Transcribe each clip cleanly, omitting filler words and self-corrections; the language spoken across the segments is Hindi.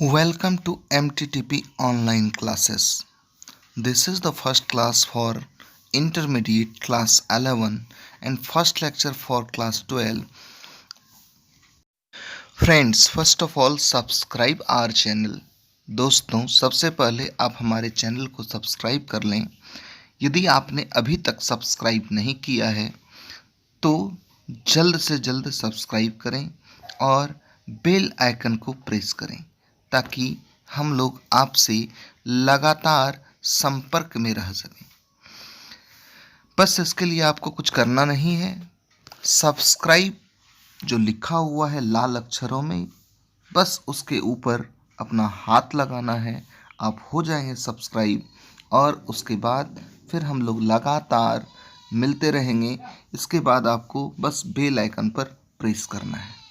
Welcome to MTTP online classes. This is the first class for intermediate class 11 and first lecture for class 12. Friends, first of all subscribe our channel. दोस्तों सबसे पहले आप हमारे चैनल को सब्सक्राइब कर लें। यदि आपने अभी तक सब्सक्राइब नहीं किया है तो जल्द से जल्द सब्सक्राइब करें और बेल आइकन को प्रेस करें ताकि हम लोग आपसे लगातार संपर्क में रह सकें। बस इसके लिए आपको कुछ करना नहीं है। सब्सक्राइब जो लिखा हुआ है लाल अक्षरों में, बस उसके ऊपर अपना हाथ लगाना है, आप हो जाएंगे सब्सक्राइब और उसके बाद फिर हम लोग लगातार मिलते रहेंगे। इसके बाद आपको बस बेल आइकन पर प्रेस करना है।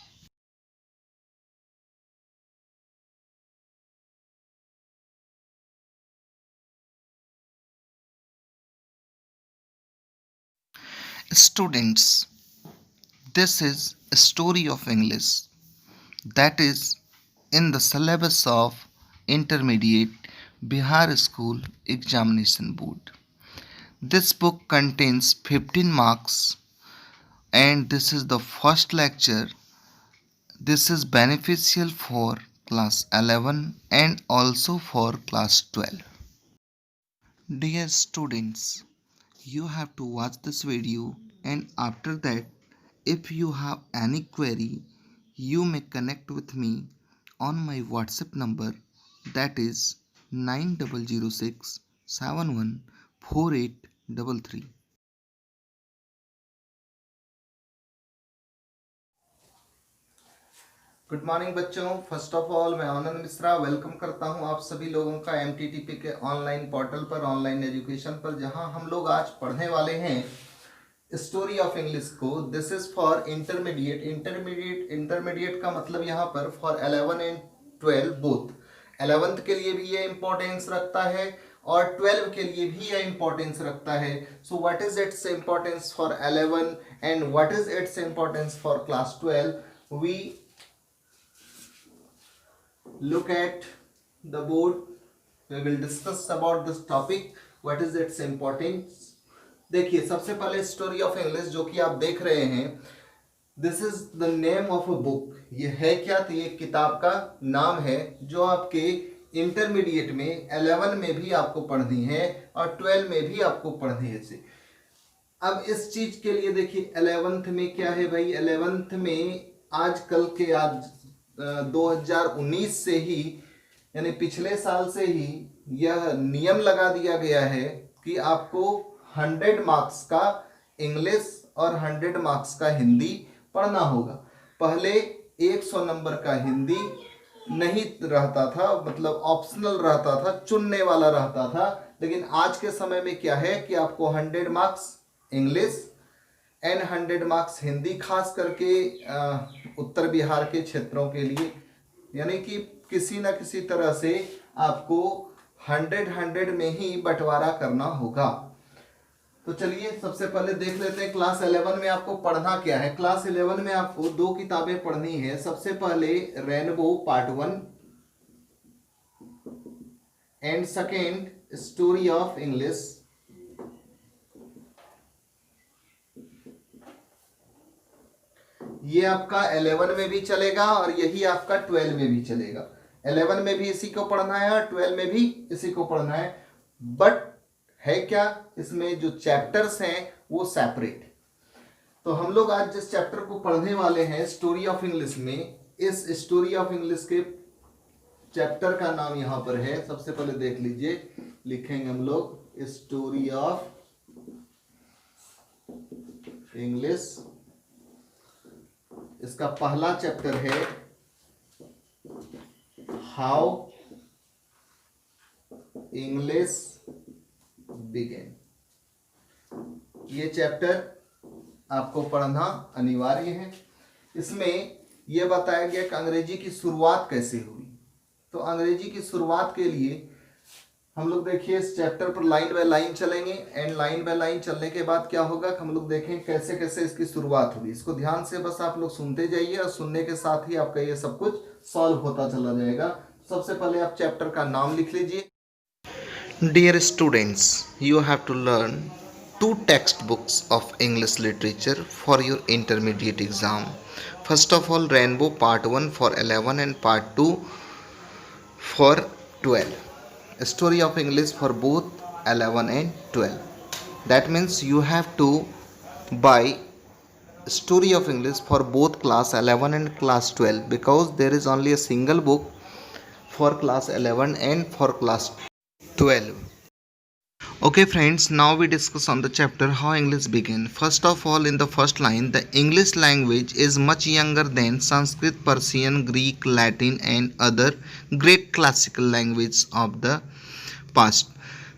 Students, this is a story of English that is in the syllabus of Intermediate Bihar School Examination Board. This book contains 15 marks and this is the first lecture. This is beneficial for class 11 and also for class 12. Dear students, you have to watch this video and after that if you have any query you may connect with me on my WhatsApp number, that is 9006 714833. Good morning बच्चों। फर्स्ट ऑफ ऑल मैं आनंद मिश्रा वेलकम करता हूं आप सभी लोगों का एमटीटीपी के ऑनलाइन पोर्टल पर, ऑनलाइन एजुकेशन पर, जहां हम लोग आज पढ़ने वाले हैं स्टोरी ऑफ इंग्लिश को। This is for intermediate. Intermediate का मतलब यहाँ पर फॉर 11 एंड 12 बोथ। 11th के लिए भी ये इंपॉर्टेंस रखता है और 12 के लिए भी ये इंपॉर्टेंस रखता है। So what is its importance for 11 and what is its importance for class 12? We look at the board. We will discuss about this topic. What is its importance? देखिए सबसे पहले स्टोरी ऑफ इंग्लिश जो कि आप देख रहे हैं, this is the name of a book. ये है क्या? तो ये किताब का नाम है जो आपके इंटरमीडिएट में 11 में भी आपको पढ़नी है और 12 में भी आपको पढ़नी है। अब इस चीज के लिए देखिए 11th में क्या है भाई, 11th में आजकल के आज 2019 से ही यानी पिछले साल से ही यह नियम लगा दिया गया है कि आपको 100 मार्क्स का इंग्लिश और 100 मार्क्स का हिंदी पढ़ना होगा। पहले 100 नंबर का हिंदी नहीं रहता था, मतलब ऑप्शनल रहता था, चुनने वाला रहता था। लेकिन आज के समय में क्या है कि आपको 100 marks English and 100 marks Hindi, खास करके उत्तर बिहार के क्षेत्रों के लिए, यानी कि किसी न किसी तरह से आपको 100 में ही बंटवारा करना होगा। तो चलिए सबसे पहले देख लेते हैं क्लास 11 में आपको पढ़ना क्या है। क्लास 11 में आपको 2 किताबें पढ़नी है। सबसे पहले rainbow part 1 and second story of English. ये आपका 11 में भी चलेगा और यही आपका 12 में भी चलेगा। 11 में भी इसी को पढ़ना है और 12 में भी इसी को पढ़ना है, बट है क्या, इसमें जो चैप्टर्स हैं वो सेपरेट। तो हम लोग आज जिस चैप्टर को पढ़ने वाले हैं स्टोरी ऑफ इंग्लिश में, इस स्टोरी ऑफ इंग्लिश के चैप्टर का नाम यहां पर है। सबसे पहले देख लीजिए, लिखेंगे हम लोग स्टोरी ऑफ इंग्लिश। इसका पहला चैप्टर है हाउ इंग्लिश बिगेन। ये चैप्टर आपको पढ़ना अनिवार्य है। इसमें यह बताया गया कि अंग्रेजी की शुरुआत कैसे हुई। तो अंग्रेजी की शुरुआत के लिए हम लोग देखिए इस चैप्टर पर लाइन बाय लाइन चलेंगे एंड लाइन बाय लाइन चलने के बाद क्या होगा कि हम लोग देखें कैसे कैसे इसकी शुरुआत हुई। इसको ध्यान से बस आप लोग सुनते जाइए और सुनने के साथ ही आपका ये सब कुछ सॉल्व होता चला जाएगा। सबसे पहले आप चैप्टर का नाम लिख लीजिए। Dear students, you have to learn 2 textbooks of English literature for your intermediate exam. First of all, Rainbow Part 1 for 11 and Part 2 for 12. Story of English for both 11 and 12. That means you have to buy Story of English for both class 11 and class 12, because there is only a single book for class 11 and for class 12. Okay friends, now we discuss on the chapter how English began. First of all, in the first line, the English language is much younger than Sanskrit, Persian, Greek, Latin and other great classical languages of the past.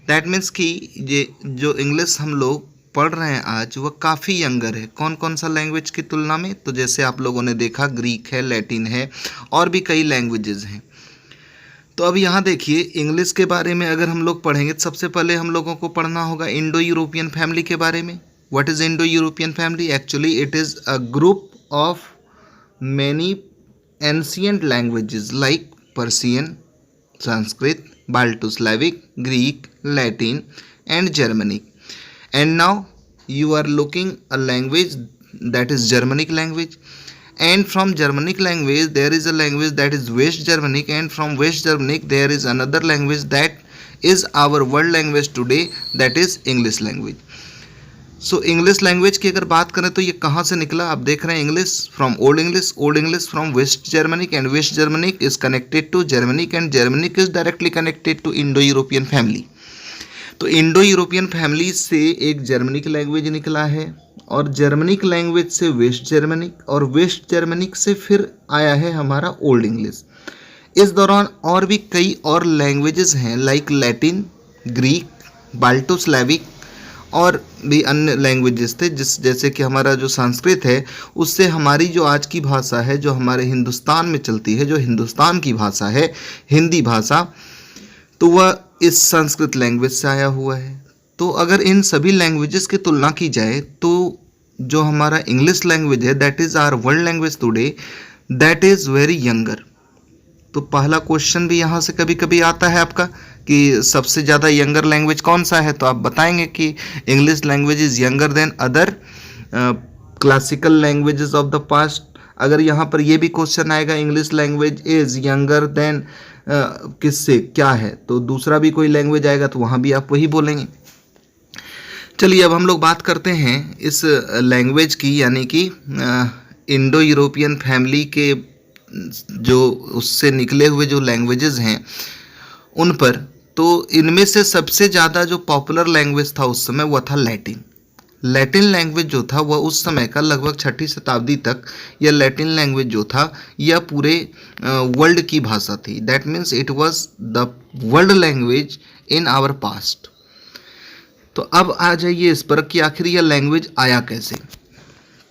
That means कि ये जो इंग्लिश हम लोग पढ़ रहे हैं आज, वह काफ़ी यंगर है। कौन कौन सा लैंग्वेज की तुलना में? तो जैसे आप लोगों ने देखा, ग्रीक है, लैटिन है और भी कई लैंग्वेजेस हैं। तो अब यहाँ देखिए, इंग्लिश के बारे में अगर हम लोग पढ़ेंगे तो सबसे पहले हम लोगों को पढ़ना होगा इंडो यूरोपियन फैमिली के बारे में। What is Indo European family? Actually it is a group of many ancient languages like Persian, Sanskrit, Balto-Slavic, Greek, Latin and Germanic. And now you are looking a language that is Germanic language, and from Germanic language there is a language that is West Germanic, and from West Germanic there is another language that is our world language today, that is English language. So English language की अगर बात करें तो ये कहाँ से निकला? आप देख रहे हैं English from old English from West Germanic, and West Germanic is connected to Germanic, and Germanic is directly connected to Indo European family. तो इंडो यूरोपियन फैमिली से एक जर्मनिक लैंग्वेज निकला है, और जर्मनिक लैंग्वेज से वेस्ट जर्मनिक, और वेस्ट जर्मनिक से फिर आया है हमारा ओल्ड इंग्लिश। इस दौरान और भी कई और लैंग्वेजेस हैं लाइक लैटिन, ग्रीक, बाल्टो स्लैविक और भी अन्य लैंग्वेजेस थे, जैसे कि हमारा जो संस्कृत है उससे हमारी जो आज की भाषा है, जो हमारे हिंदुस्तान में चलती है, जो हिंदुस्तान की भाषा है हिंदी भाषा, तो वह इस संस्कृत लैंग्वेज से आया हुआ है। तो अगर इन सभी लैंग्वेजेस की तुलना की जाए तो जो हमारा इंग्लिश लैंग्वेज है, that is our world language today, that is very younger. तो पहला क्वेश्चन भी यहाँ से कभी कभी आता है आपका कि सबसे ज़्यादा यंगर लैंग्वेज कौन सा है, तो आप बताएंगे कि English language is younger than other classical languages of the past. अगर यहाँ पर ये भी क्वेश्चन आएगा English language is younger than किससे, क्या है, तो दूसरा भी कोई लैंग्वेज आएगा तो वहाँ भी आप वही बोलेंगे। चलिए अब हम लोग बात करते हैं इस लैंग्वेज की, यानी कि इंडो यूरोपियन फैमिली के जो उससे निकले हुए जो लैंग्वेजेस हैं उन पर। तो इनमें से सबसे ज़्यादा जो पॉपुलर लैंग्वेज था उस समय वह था लैटिन। लैटिन लैंग्वेज जो था वह उस समय का लगभग 6वीं शताब्दी तक यह लैटिन लैंग्वेज जो था यह पूरे वर्ल्ड की भाषा थी। That means it was the world language in our past. तो अब आ जाइए इस पर कि आखिर यह लैंग्वेज आया कैसे।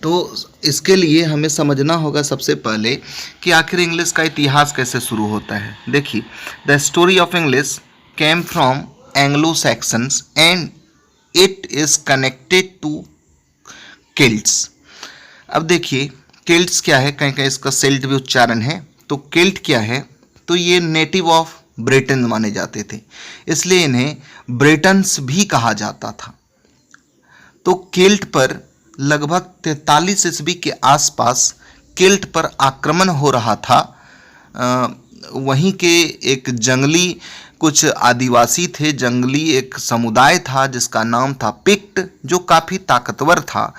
तो इसके लिए हमें समझना होगा सबसे पहले कि आखिर इंग्लिश का इतिहास कैसे शुरू होता है। देखिए, the story of English came from Anglo Saxons and it is connected to Celts. अब देखिए केल्ट्स क्या है, कहीं कहीं इसका सेल्ट भी उच्चारण है। तो केल्ट क्या है, तो ये नेटिव ऑफ ब्रिटेन माने जाते थे, इसलिए इन्हें ब्रिटन्स भी कहा जाता था। तो केल्ट पर लगभग 43 ईस्वी के आसपास केल्ट पर आक्रमण हो रहा था। वहीं के एक जंगली कुछ आदिवासी थे, जंगली एक समुदाय था जिसका नाम था पिक्ट, जो काफ़ी ताकतवर था।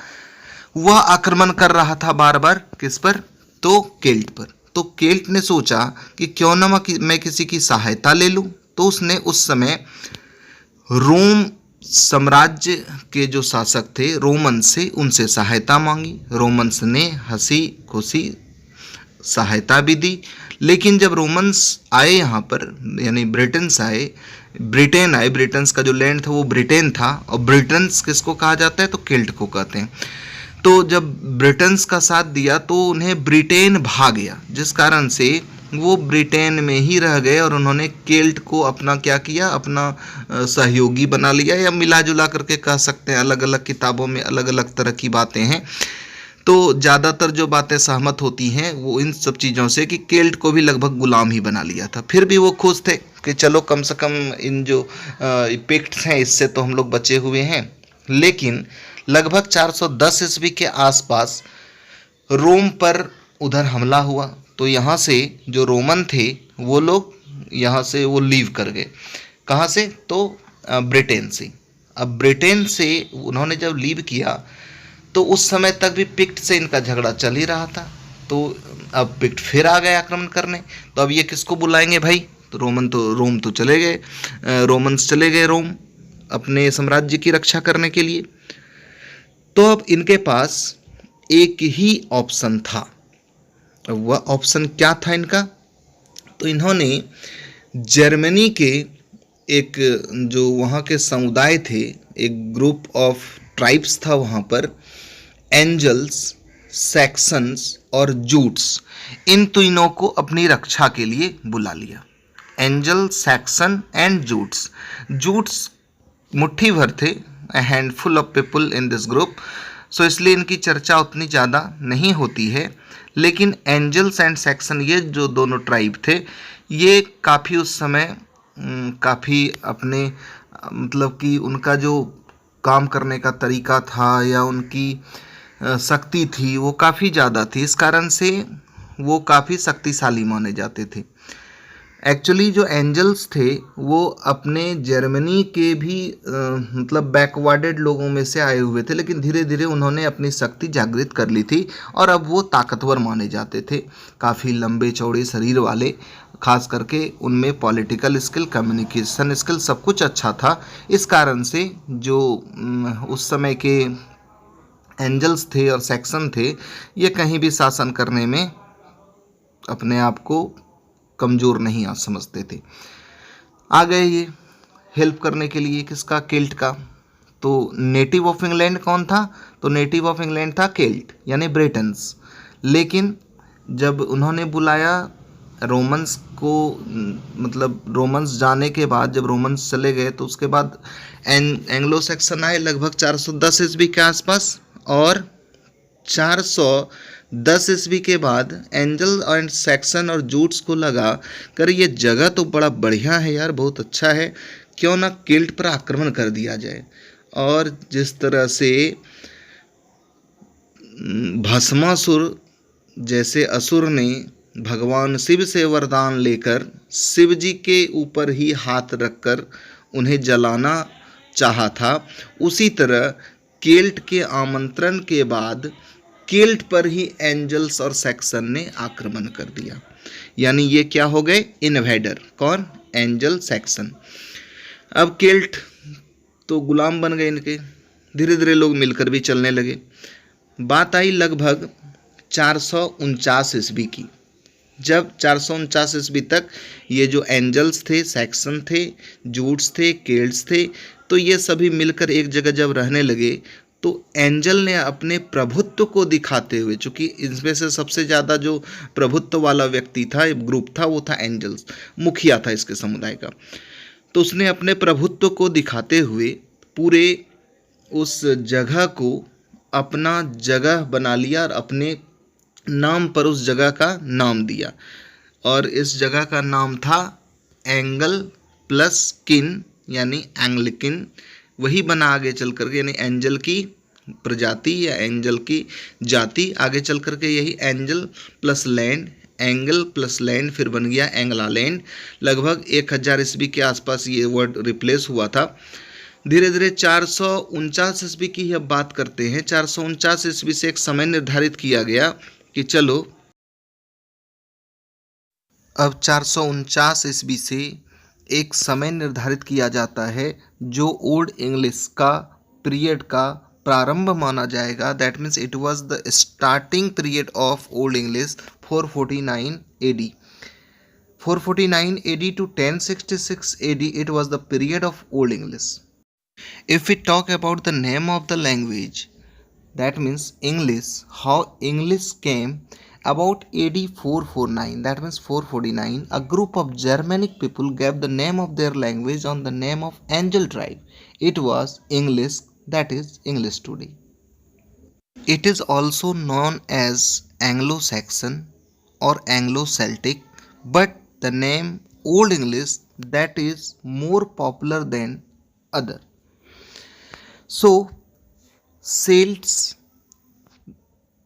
वह आक्रमण कर रहा था बार बार किस पर, तो केल्ट पर। तो केल्ट ने सोचा कि क्यों ना मैं किसी की सहायता ले लूं। तो उसने उस समय रोम साम्राज्य के जो शासक थे रोमन से, उनसे सहायता मांगी। रोमन्स ने हंसी खुशी सहायता भी दी। लेकिन जब रोमन्स आए यहाँ पर, यानी ब्रिटेन्स आए, ब्रिटेन्स का जो लैंड था वो ब्रिटेन था, और ब्रिटेन्स किसको कहा जाता है, तो केल्ट को कहते हैं। तो जब ब्रिटेन्स का साथ दिया तो उन्हें ब्रिटेन भा गया, जिस कारण से वो ब्रिटेन में ही रह गए और उन्होंने केल्ट को अपना क्या किया, अपना सहयोगी बना लिया, या मिला जुला करके कह सकते हैं। अलग अलग किताबों में अलग अलग तरह की बातें हैं। तो ज़्यादातर जो बातें सहमत होती हैं वो इन सब चीज़ों से कि केल्ट को भी लगभग गुलाम ही बना लिया था। फिर भी वो खुश थे कि चलो कम से कम इन जो पिक्ट्स हैं इससे तो हम लोग बचे हुए हैं। लेकिन लगभग 410 ईस्वी के आसपास रोम पर उधर हमला हुआ, तो यहाँ से जो रोमन थे वो लोग यहाँ से वो लीव कर गए। कहाँ से? तो ब्रिटेन से। अब ब्रिटेन से उन्होंने जब लीव किया तो उस समय तक भी पिक्ट से इनका झगड़ा चल ही रहा था। तो अब पिक्ट फिर आ गए आक्रमण करने, तो अब ये किसको बुलाएंगे भाई? तो रोम तो चले गए, रोमन्स चले गए रोम अपने साम्राज्य की रक्षा करने के लिए। तो अब इनके पास एक ही ऑप्शन था। वह ऑप्शन क्या था इनका? तो इन्होंने जर्मनी के एक जो वहाँ के समुदाय थे, एक ग्रुप ऑफ ट्राइब्स था वहाँ पर, एंजल्स, सैक्सन्स और जूट्स, इन तीनों को अपनी रक्षा के लिए बुला लिया। Angel, Saxon and Jutes. Jutes मुट्ठी भर थे, a handful of people in this group, सो इसलिए इनकी चर्चा उतनी ज़्यादा नहीं होती है। लेकिन एंजल्स एंड सैक्सन, ये जो दोनों ट्राइब थे, ये काफ़ी उस समय काफ़ी अपने मतलब कि उनका जो काम करने का तरीका था या उनकी शक्ति थी वो काफ़ी ज़्यादा थी। इस कारण से वो काफ़ी शक्तिशाली माने जाते थे। एक्चुअली जो एंजल्स थे वो अपने जर्मनी के भी मतलब बैकवर्डेड लोगों में से आए हुए थे, लेकिन धीरे धीरे उन्होंने अपनी शक्ति जागृत कर ली थी और अब वो ताकतवर माने जाते थे। काफ़ी लंबे चौड़े शरीर वाले, खास करके उनमें पॉलिटिकल स्किल, कम्युनिकेशन स्किल सब कुछ अच्छा था। इस कारण से जो उस समय के एंजल्स थे और सैक्सन थे, ये कहीं भी शासन करने में अपने आप को कमज़ोर नहीं समझते थे। आ गए ये हेल्प करने के लिए, किसका? केल्ट का। तो नेटिव ऑफ इंग्लैंड कौन था? तो नेटिव ऑफ इंग्लैंड था केल्ट यानी ब्रिटेन्स। लेकिन जब उन्होंने बुलाया रोमन्स को, मतलब रोमन्स जाने के बाद जब रोमन्स चले गए तो उसके बाद एंग्लो सैक्सन आए लगभग 410 ईस्वी के आसपास, और 410 ईस्वी के बाद एंजल एंड सैक्सन और जूट्स को लगा कर ये जगह तो बड़ा बढ़िया है यार, बहुत अच्छा है, क्यों ना केल्ट पर आक्रमण कर दिया जाए। और जिस तरह से भस्मासुर जैसे असुर ने भगवान शिव से वरदान लेकर शिव जी के ऊपर ही हाथ रखकर उन्हें जलाना चाहा था, उसी तरह केल्ट के आमंत्रण के बाद केल्ट पर ही एंजल्स और सैक्सन ने आक्रमण कर दिया। यानी ये क्या हो गए? इन्वेडर। कौन? Angel, Saxon. अब केल्ट तो गुलाम बन गए इनके, धीरे धीरे लोग मिलकर भी चलने लगे। बात आई लगभग 449 ईस्वी की, जब 449 ईस्वी तक ये जो एंजल्स थे, सैक्सन थे, जूट्स थे, केल्ट्स थे, तो ये सभी मिलकर एक जगह जब रहने लगे तो एंजल ने अपने प्रभुत्व को दिखाते हुए, चूँकि इनमें से सबसे ज़्यादा जो प्रभुत्व वाला व्यक्ति था, ग्रुप था, वो था एंजल्स, मुखिया था इसके समुदाय का। तो उसने अपने प्रभुत्व को दिखाते हुए पूरे उस जगह को अपना जगह बना लिया और अपने नाम पर उस जगह का नाम दिया, और इस जगह का नाम था एंगल प्लस किन यानी एंग्लिकन। वही बना आगे चल करके, यानी एंजल की प्रजाति या एंजल की जाति, आगे चल करके यही angel plus land, angle plus land फिर बन गया एंग्ला लैंड। लगभग 1000 ईस्वी के आसपास ये वर्ड रिप्लेस हुआ था। धीरे धीरे 449 ईस्वी की अब बात करते हैं। 449 ईस्वी से एक समय निर्धारित किया गया कि चलो अब 449 ईस्वी से एक समय निर्धारित किया जाता है जो ओल्ड इंग्लिश का पीरियड का प्रारंभ माना जाएगा। That means it was the starting period of old English 449 AD। 449 AD to 1066 AD, it was the period of Old English. If we talk about the name of the language, that means English, how English came about AD 449, that means 449, a group of Germanic people gave the name of their language on the name of Angel tribe. It was English, that is English today. It is also known as Anglo-Saxon or Anglo-Celtic, but the name Old English that is more popular than other. So Celts,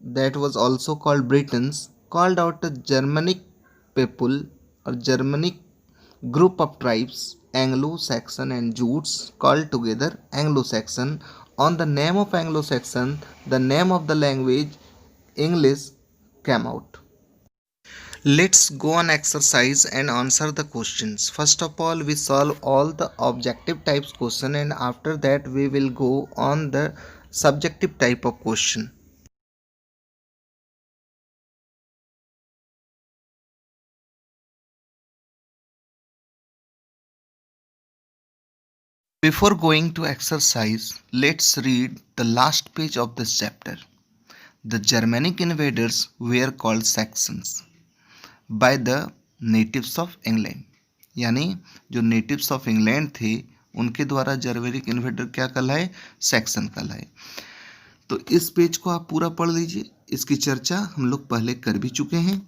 that was also called Britons, called out a Germanic people or Germanic group of tribes, Anglo-Saxon and Jutes, called together Anglo-Saxon. On the name of Anglo-Saxon, the name of the language English came out. Let's go on exercise and answer the questions. First of all, we solve all the objective types question, and after that we will go on the subjective type of question. Before going to exercise, let's read the last page of this chapter. The Germanic invaders were called Saxons by the natives of England. यानी जो नेटिव्स ऑफ इंग्लैंड थे उनके द्वारा जर्मनिक इन्वेडर क्या कहलाए, सैक्सन कहलाए। तो इस पेज को आप पूरा पढ़ लीजिए, इसकी चर्चा हम लोग पहले कर भी चुके हैं।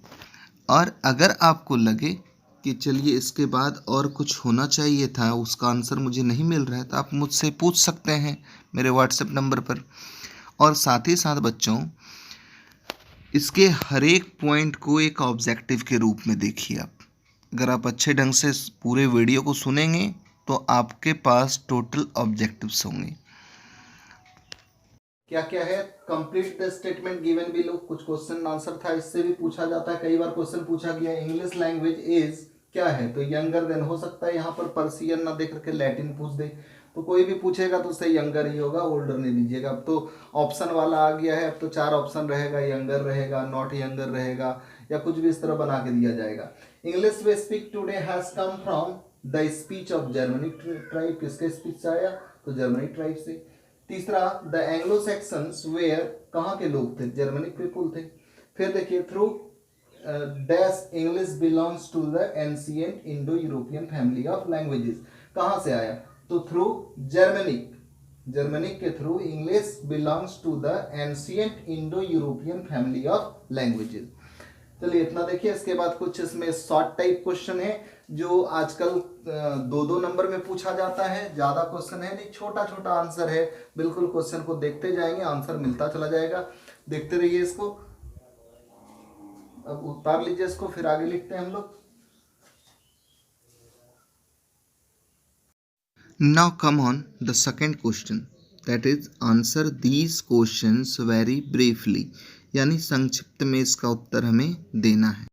और अगर आपको लगे कि चलिए इसके बाद और कुछ होना चाहिए था, उसका आंसर मुझे नहीं मिल रहा है, तो आप मुझसे पूछ सकते हैं मेरे व्हाट्सएप नंबर पर। और साथ ही साथ बच्चों, इसके हर एक पॉइंट को एक ऑब्जेक्टिव के रूप में देखिए आप। अगर आप अच्छे ढंग से पूरे वीडियो को सुनेंगे तो आपके पास टोटल ऑब्जेक्टिव्स होंगे। क्या क्या है, complete the statement given below, कुछ क्वेश्चन आंसर था, इससे भी पूछा जाता है, कई बार क्वेश्चन पूछा गया इंग्लिश लैंग्वेज इज क्या है, तो यंगर देन हो सकता है, यहाँ पर पर्सियन ना दे करके लैटिन पूछ दे, तो कोई भी पूछेगा तो उससे यंगर ही होगा, ओल्डर नहीं दीजिएगा। अब तो ऑप्शन वाला आ गया है, अब तो 4 ऑप्शन रहेगा, यंगर रहेगा, नॉट यंगर रहेगा, या कुछ भी इस तरह बना के दिया जाएगा। English way speak today has come from the speech of Germanic tribe, किसके स्पीच से आया, तो जर्मनिक ट्राइब से। तीसरा, द एंग्लो सेक्शंस वेयर, कहाँ के लोग थे, जर्मनिक पीपुल थे। फिर देखिए, through dash English belongs to the ancient Indo European family of languages, कहाँ से आया, तो थ्रू जर्मनिक, जर्मनिक के through English belongs to the ancient Indo European family of languages. चलिए इतना देखिए, इसके बाद कुछ इसमें शॉर्ट टाइप क्वेश्चन है जो आजकल 2-2 नंबर में पूछा जाता है, ज्यादा क्वेश्चन है नहीं, छोटा छोटा आंसर है, बिल्कुल क्वेश्चन को देखते जाएंगे, आंसर मिलता चला जाएगा, देखते रहिए इसको। अब उतार लीजिए इसको, फिर आगे लिखते हैं हम लोग। Now come on the second question, that is answer these questions very briefly, यानी संक्षिप्त में इसका उत्तर हमें देना है।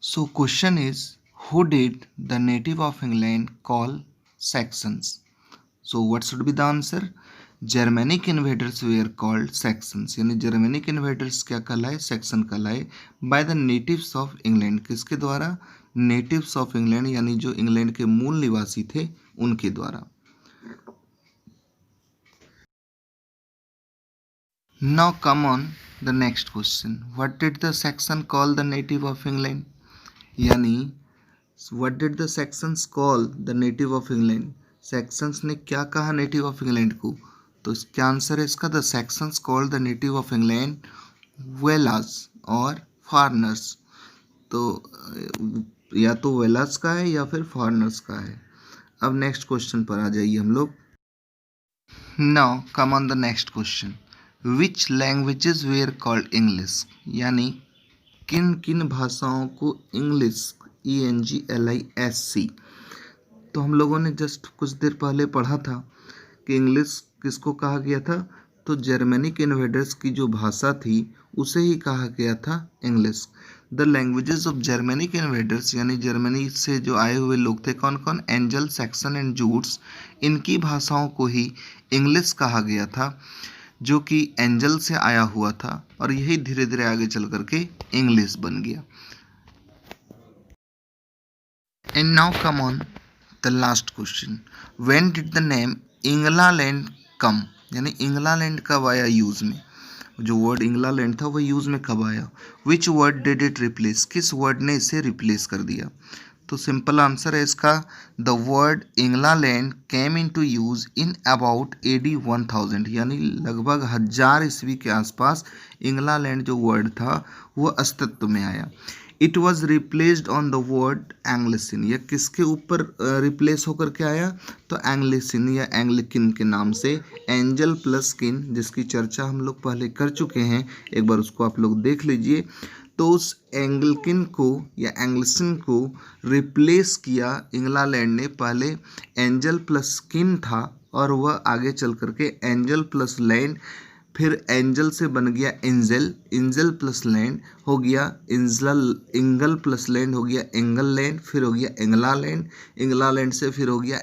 So question is, who did the native of England call Saxons? So what should be the answer? Germanic invaders were called Saxons, यानी जर्मनिक इन्वेडर्स क्या कहलाए, सैक्सन कहलाए, by the natives of England, किसके द्वारा, नेटिव्स ऑफ इंग्लैंड, यानी जो इंग्लैंड के मूल निवासी थे उनके द्वारा। Now come on the next question. What did the Saxon call the native of England? यानी what did the Saxons call the native of England? Saxons ने क्या कहा नेटिव ऑफ इंग्लैंड को, तो क्या आंसर है इसका, the Saxons called the native of England वेलास और फॉरनर्स। तो या तो वेलास का है या फिर फॉरनर्स का है। अब नेक्स्ट क्वेश्चन पर आ जाइए हम लोग। Now come on the next question, which languages where called English, यानी किन किन भाषाओं को इंग्लिश, ENGLISH। तो हम लोगों ने जस्ट कुछ देर पहले पढ़ा था कि इंग्लिश किसको कहा गया था, तो जर्मनिक इन्वेडर्स की जो भाषा थी उसे ही कहा गया था English. The languages of Germanic invaders, यानी जर्मनी से जो आए हुए लोग थे कौन कौन, एंजल, सैक्सन एंड जूट्स, इनकी भाषाओं को ही इंग्लिश कहा गया था, जो कि एंजल से आया हुआ था, और यही धीरे धीरे आगे चल करके इंग्लिश बन गया। And now come on the last question, when did the name England come, यानी इंग्लैंड कब आया यूज में, जो वर्ड इंग्लैंड था वह यूज में कब आया। Which word did it replace, किस वर्ड ने इसे रिप्लेस कर दिया, तो सिंपल आंसर है इसका the word England came into use in about AD 1000, यानी लगभग 1000 ईस्वी के आसपास इंग्लैंड जो वर्ड था वो अस्तित्व में आया। It was replaced on the word एंग्लिसिन, यह किसके ऊपर रिप्लेस होकर के आया, तो एंग्लिसिन या एंग्लिकिन के नाम से, एंजल प्लस किन, जिसकी चर्चा हम लोग पहले कर चुके हैं, एक बार उसको आप लोग देख लीजिए। तो उस एंग्लिकिन को या एंग्लिसिन को रिप्लेस किया इंग्लैंड ने। पहले एंजल प्लस किन था और वह आगे चल करके एंजल प्लस लैंड, फिर एंजल से बन गया इंजल, इंजल प्लस लैंड हो गया इंगल प्लस लैंड हो गया एंगल लैंड, फिर हो गया इंग्लैंड, इंग्लैंड से फिर हो गया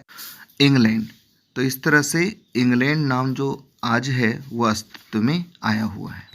इंग्लैंड। तो इस तरह से इंग्लैंड नाम जो आज है वह अस्तित्व में आया हुआ है।